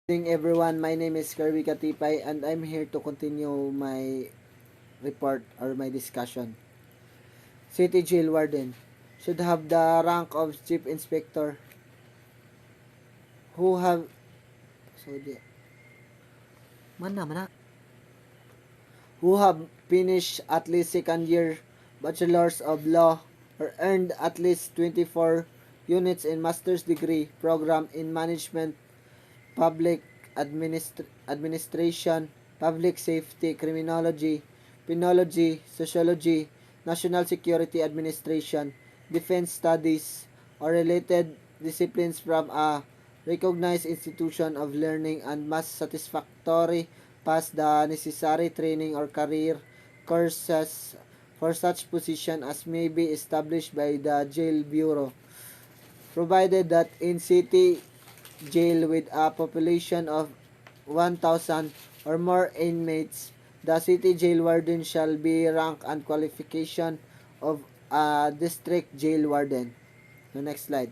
Good evening everyone, my name is Kirby Katipay and I'm here to continue my report or my discussion. City Jail Warden should have the rank of Chief Inspector who have so the mana who have finished at least second year bachelor's of law or earned at least 24 units in master's degree program in management, public administration, public safety, criminology, penology, sociology, national security administration, defense studies, or related disciplines from a recognized institution of learning and must satisfactory pass the necessary training or career courses for such position as may be established by the jail bureau, provided that in city jail with a population of 1,000 or more inmates, the city jail warden shall be rank and qualification of a district jail warden. The next slide.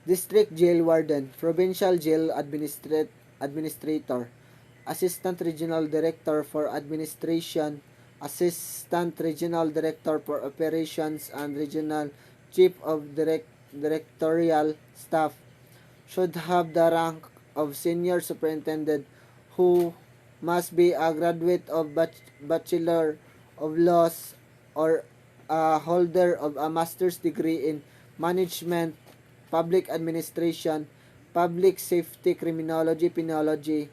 District jail warden, provincial jail administrator, assistant regional director for administration, assistant regional director for operations, and regional chief of directorial staff should have the rank of senior superintendent who must be a graduate of Bachelor of Laws or a holder of a master's degree in management, public administration, public safety, criminology, penology,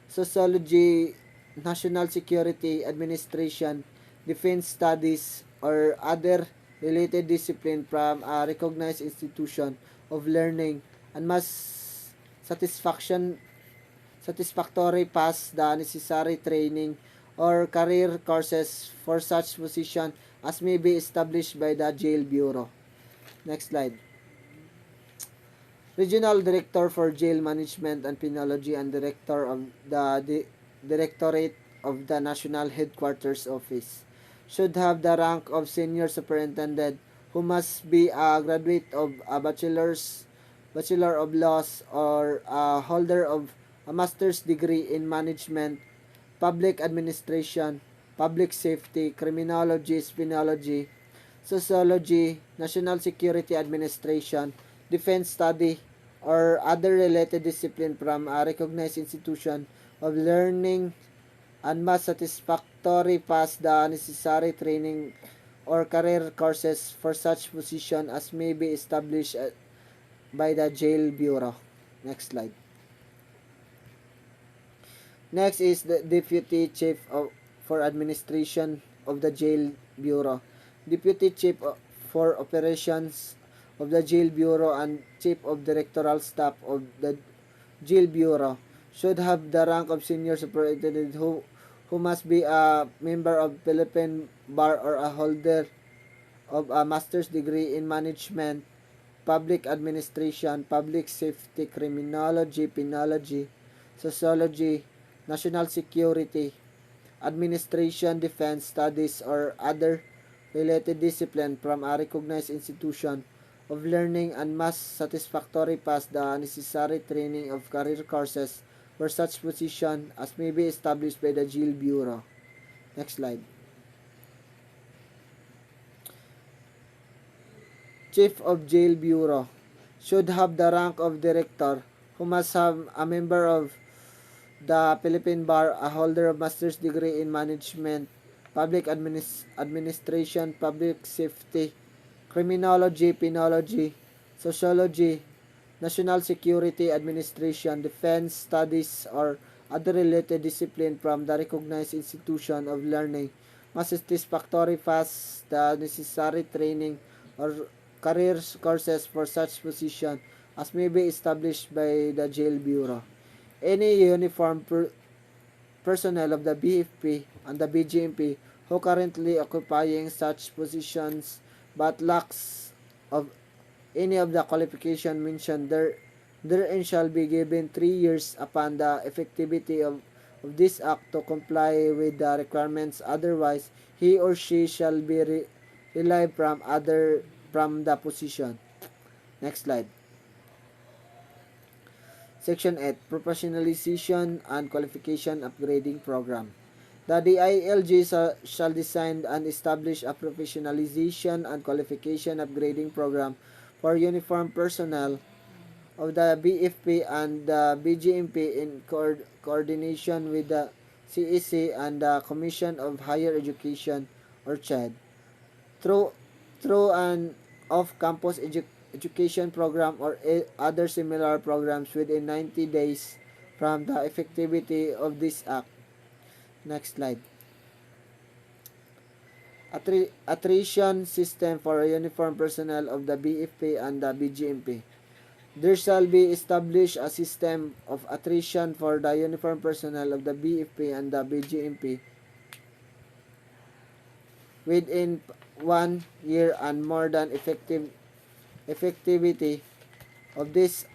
sociology, national security, administration, defense studies, or other related discipline from a recognized institution of learning and must satisfactory pass the necessary training or career courses for such position as may be established by the jail bureau. Next slide. Regional Director for Jail Management and Penology and Director of the Directorate of the National Headquarters Office should have the rank of Senior Superintendent who must be a graduate of a Bachelor of Laws or a holder of a master's degree in management, public administration, public safety, criminology, penology, sociology, national security administration, defense study, or other related discipline from a recognized institution of learning and must satisfactory pass the necessary training or career courses for such position as may be established by the jail bureau. Next slide. Next is the Deputy Chief for Administration of the Jail Bureau. Deputy Chief for Operations of the Jail Bureau and Chief of Directoral Staff of the Jail Bureau should have the rank of Senior Superintendent who must be a member of Philippine Bar or a holder of a master's degree in management, public administration, public safety, criminology, penology, sociology, national security, administration, defense studies, or other related discipline from a recognized institution of learning and must satisfactory pass the necessary training of career courses for such position as may be established by the Jail Bureau. Next slide. Chief of Jail Bureau should have the rank of director who must have a member of the Philippine Bar, a holder of master's degree in management, public administration, public safety, criminology, penology, sociology, national security administration, defense studies, or other related discipline from the recognized institution of learning must satisfactory pass the necessary training or career courses for such position as may be established by the jail bureau. Any uniformed personnel of the BFP and the BGMP who currently occupying such positions but lacks of any of the qualification mentioned therein shall be given 3 years upon the effectivity of this act to comply with the requirements, otherwise he or she shall be relieved from the position. Next slide. Section 8, Professionalization and Qualification Upgrading Program. The DILG shall design and establish a professionalization and qualification upgrading program for uniformed personnel of the BFP and the BGMP in coordination with the CEC and the Commission of Higher Education or CHED through an off-campus education program or other similar programs within 90 days from the effectivity of this act. Next slide. Attrition system for uniformed personnel of the BFP and the BGMP. There shall be established a system of attrition for the uniformed personnel of the BFP and the BGMP within 1 year and more than effectivity of this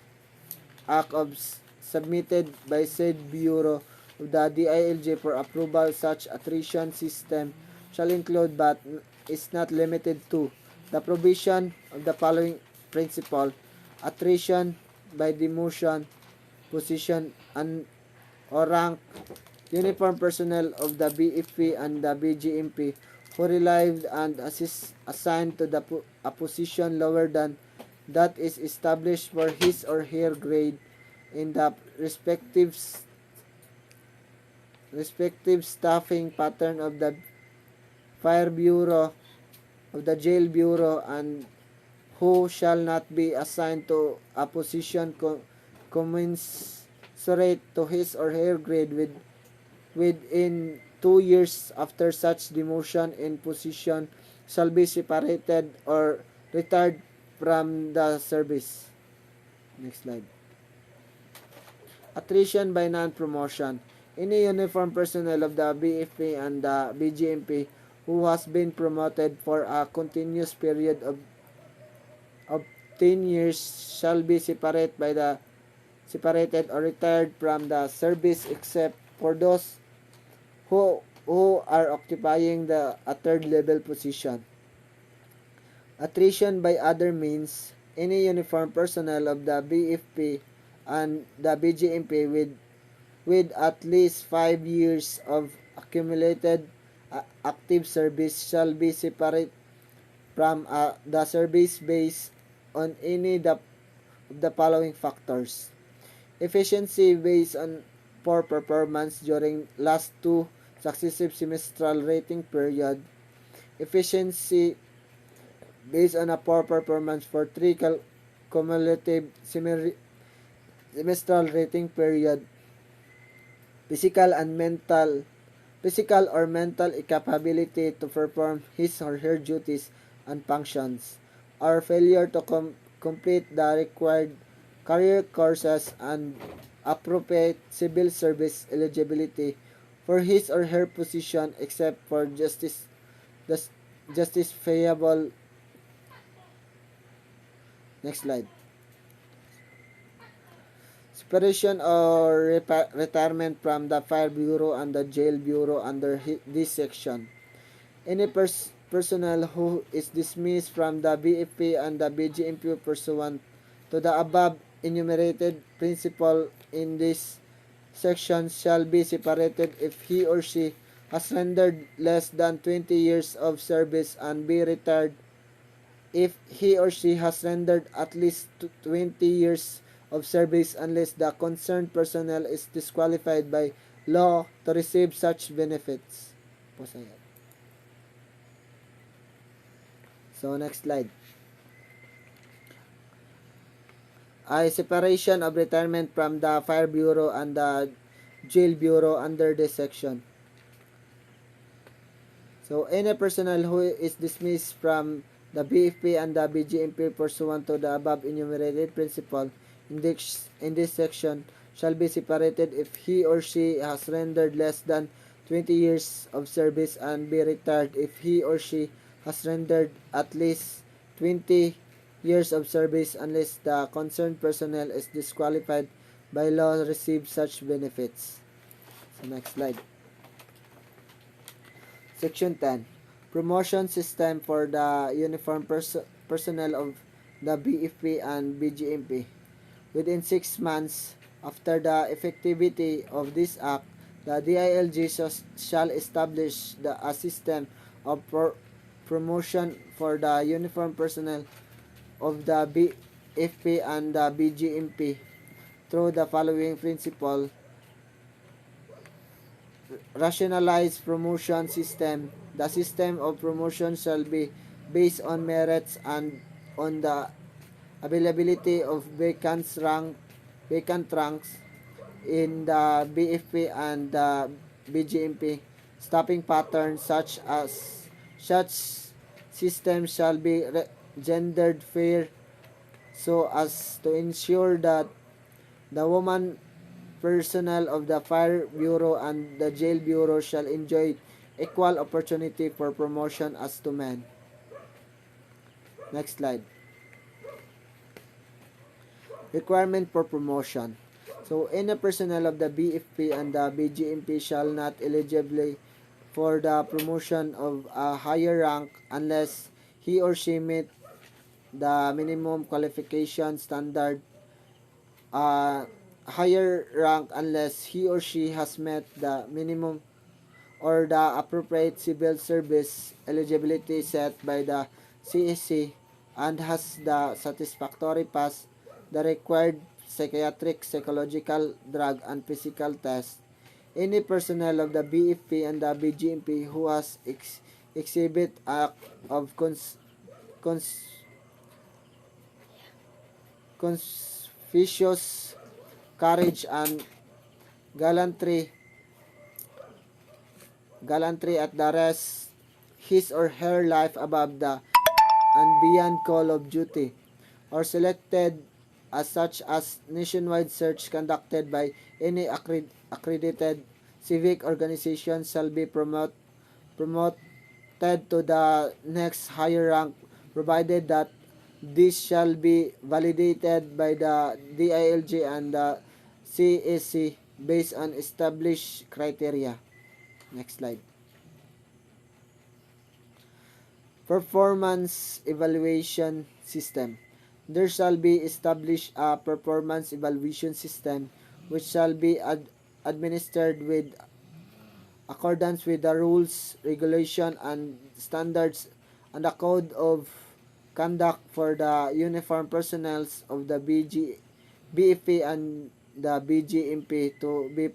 act of submitted by said Bureau of the DILG for approval. Such attrition system shall include but is not limited to the provision of the following principle: attrition by demotion, position, and or rank. Uniformed personnel of the BFP and the BGMP who relieved and assigned to a position lower than that is established for his or her grade in the respective staffing pattern of the Fire Bureau, of the Jail Bureau, and who shall not be assigned to a position commensurate to his or her grade within 2 years after such demotion in position shall be separated or retired from the service. Next slide. Attrition by non-promotion. Any uniformed personnel of the BFP and the BGMP who has been promoted for a continuous period of 10 years shall be separated or retired from the service except for those who are occupying a third level position. Attrition by other means. Any uniformed personnel of the BFP and the BGMP with at least 5 years of accumulated active service shall be separate from the service based on any of the following factors: efficiency based on poor performance during last 2 successive semestral rating period, efficiency based on a poor performance for 3 cumulative semestral rating period, physical or mental incapability to perform his or her duties and functions, or failure to complete the required career courses and appropriate civil service eligibility for his or her position except for justifiable. Next slide. Separation or retirement from the Fire Bureau and the Jail Bureau under this section. Any personnel who is dismissed from the BFP and the BGMP pursuant to the above enumerated principle in this section shall be separated if he or she has rendered less than 20 years of service, and be retired if he or she has rendered at least 20 years of service unless the concerned personnel is disqualified by law to receive such benefits. So next slide. Ay separation of retirement from the Fire Bureau and the Jail Bureau under this section. So any personnel who is dismissed from the BFP and the BGMP pursuant to the above enumerated principle in this section shall be separated if he or she has rendered less than 20 years of service, and be retired if he or she has rendered at least 20 years of service unless the concerned personnel is disqualified by law to receive such benefits. So next slide. Section 10. Promotion system for the uniformed personnel of the BFP and BGMP. Within 6 months After the effectivity of this act, the DILG shall establish a system of promotion for the uniformed personnel of the BFP and the BGMP through the following principle: rationalized promotion system. The system of promotion shall be based on merits and on the availability of vacant ranks in the BFP and the BGMP. Stopping patterns such system shall be gendered fair so as to ensure that the woman personnel of the Fire Bureau and the Jail Bureau shall enjoy equal opportunity for promotion as to men. Next slide. Requirement for promotion. So, any personnel of the BFP and the BGMP shall not eligible for the promotion of a higher rank unless he or she meet the minimum qualification standard, higher rank unless he or she has met the minimum or the appropriate civil service eligibility set by the CSC and has the satisfactory pass the required psychiatric, psychological, drug, and physical test. Any personnel of the BFP and the BGMP who has exhibit act of cons, conspicuous courage and gallantry at the rest his or her life above the and beyond call of duty, or selected as such as nationwide search conducted by any accredited civic organization shall be promoted to the next higher rank, provided that this shall be validated by the DILG and the CAC based on established criteria. Next slide. Performance evaluation system. There shall be established a performance evaluation system which shall be administered with accordance with the rules, regulation, and standards and the code of conduct for the uniformed personnel of the BFP and the BGMP to be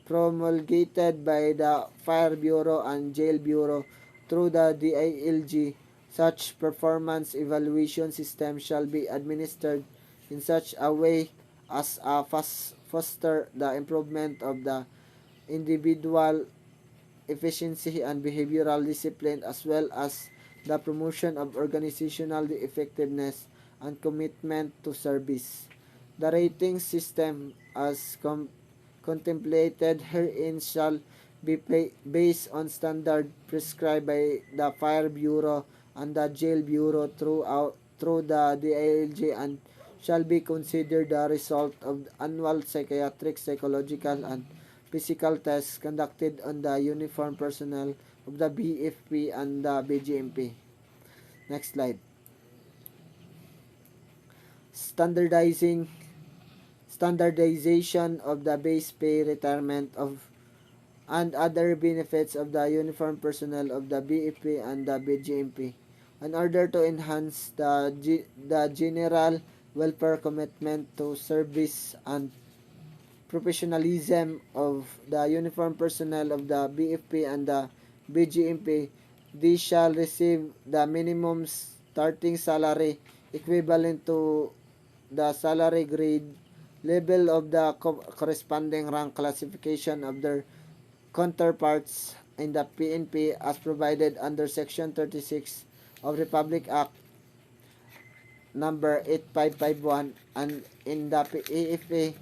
promulgated by the Fire Bureau and Jail Bureau through the DILG. Such performance evaluation system shall be administered in such a way as foster the improvement of the individual efficiency and behavioral discipline as well as the promotion of organizational effectiveness and commitment to service. The rating system as contemplated herein shall be based on standard prescribed by the Fire Bureau and the Jail Bureau through the DILG and shall be considered the result of annual psychiatric, psychological, and physical tests conducted on the uniformed personnel of the BFP and the BGMP. Next slide. Standardization of the base pay, retirement of and other benefits of the uniformed personnel of the BFP and the BGMP in order to enhance the general welfare commitment to service and professionalism of the uniformed personnel of the BFP and the BGMP. These shall receive the minimum starting salary equivalent to the salary grade level of the corresponding rank classification of their counterparts in the PNP as provided under Section 36 of Republic Act number 8551 and in the PAFA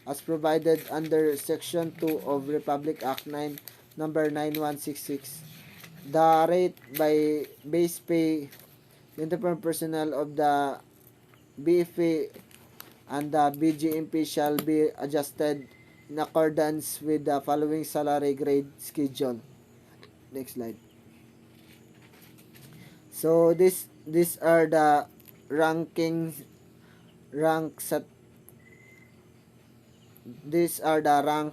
as provided under Section 2 of Republic Act 9 number 9166. The rate by base pay uniformed personnel of the BFA and the BGMP shall be adjusted in accordance with the following salary grade schedule. Next slide. So these are the ranks these are the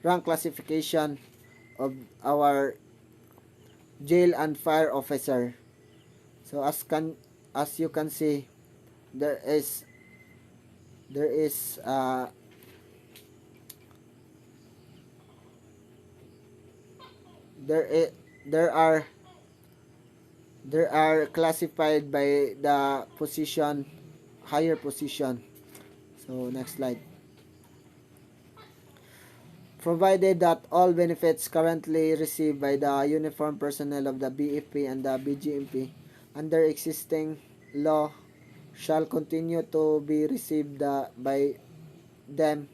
rank classification of our jail and fire officer. So as you can see, there is there is there is, there are there are classified by the position, higher position. So next slide. Provided that all benefits currently received by the uniformed personnel of the BFP and the BGMP under existing law shall continue to be received by them,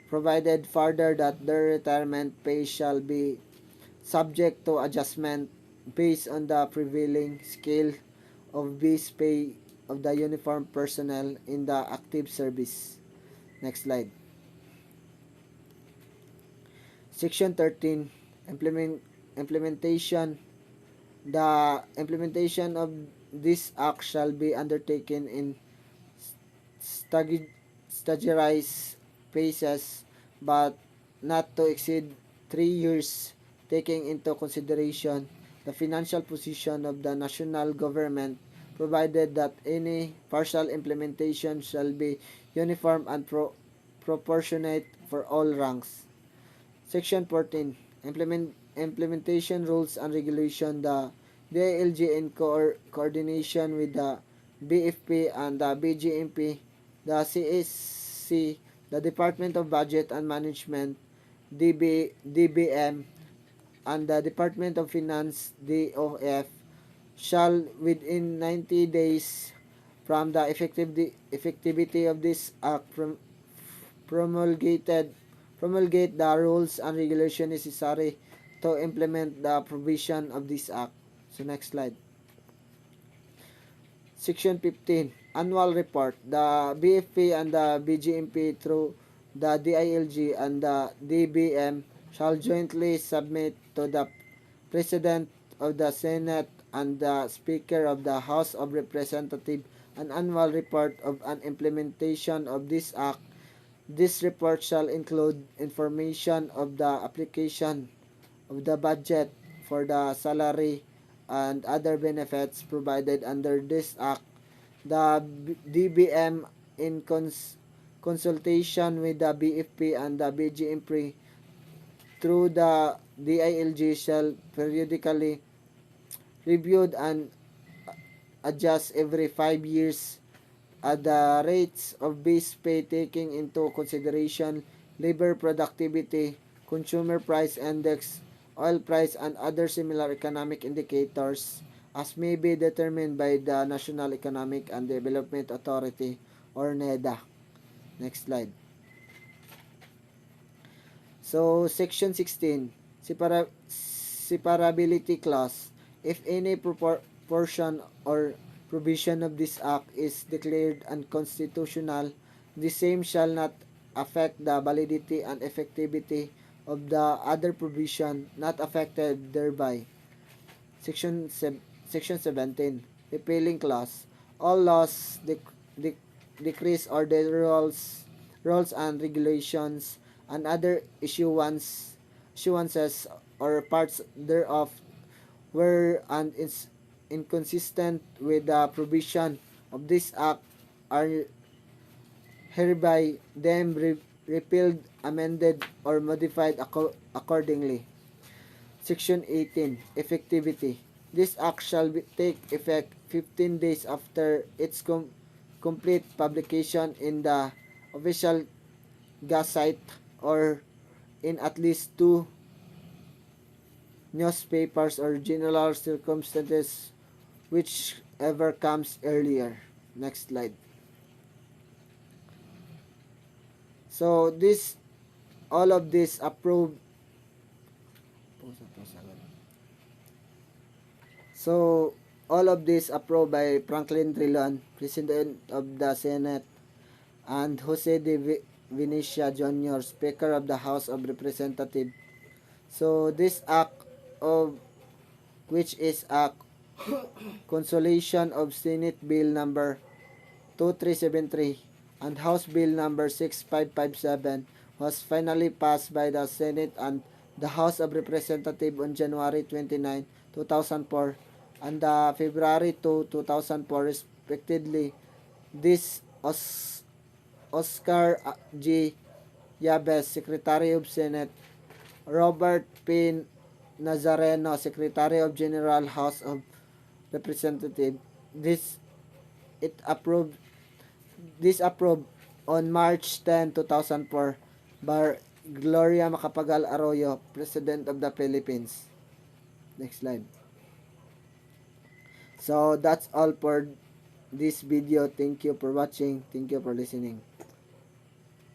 provided further that their retirement pay shall be subject to adjustment based on the prevailing scale of base pay of the uniformed personnel in the active service. Next slide. Section 13, implementation. The implementation of this act shall be undertaken in staggerized phases but not to exceed 3 years, taking into consideration the financial position of the national government, provided that any partial implementation shall be uniform and proportionate for all ranks. Section 14. Implementation rules and regulation. The DILG in coordination with the BFP and the BGMP, the CSC, the Department of Budget and Management, DBM, and the Department of Finance, DOF, shall within 90 days from the effectivity of this act promulgated promulgate the rules and regulation necessary to implement the provision of this act. So next slide. Section 15. Annual Report. The BFP and the BGMP through the DILG and the DBM shall jointly submit to the President of the Senate and the Speaker of the House of Representatives an annual report of an implementation of this act. This report shall include information of the application of the budget for the salary and other benefits provided under this act. The DBM in consultation with the BFP and the BGMP through the DILG shall periodically reviewed and adjust every 5 years at the rates of base pay, taking into consideration labor productivity, consumer price index, oil price, and other similar economic indicators as may be determined by the National Economic and Development Authority or NEDA. Next slide. So, Section 16, Separability Clause. If any portion or provision of this act is declared unconstitutional, the same shall not affect the validity and effectivity of the other provision not affected thereby. Section 17, Repealing Clause. All laws, decrees or the rules and regulations and other issuances or parts thereof were and is inconsistent with the provision of this act are hereby them repealed, amended, or modified accordingly. Section 18. Effectivity. This act shall take effect 15 days after its complete publication in the official gazette or in at least 2 newspapers or general circumstances, whichever comes earlier. Next slide. So all of this approved. So all of this approved by Franklin Drilon, President of the Senate, and Jose de Venecia Jr., Speaker of the House of Representatives. So this act of which is a consolation of Senate Bill number 2373 and House Bill number 6557 was finally passed by the Senate and the House of Representatives on January 29, 2004 and February 2, 2004 respectively. This Oscar G. Yabes, Secretary of Senate, Robert P. Nazareno, Secretary of General House of Representatives. This it approved This approved on March 10, 2004 by Gloria Macapagal Arroyo, President of the Philippines. Next slide. So that's all for this video. Thank you for watching. Thank you for listening.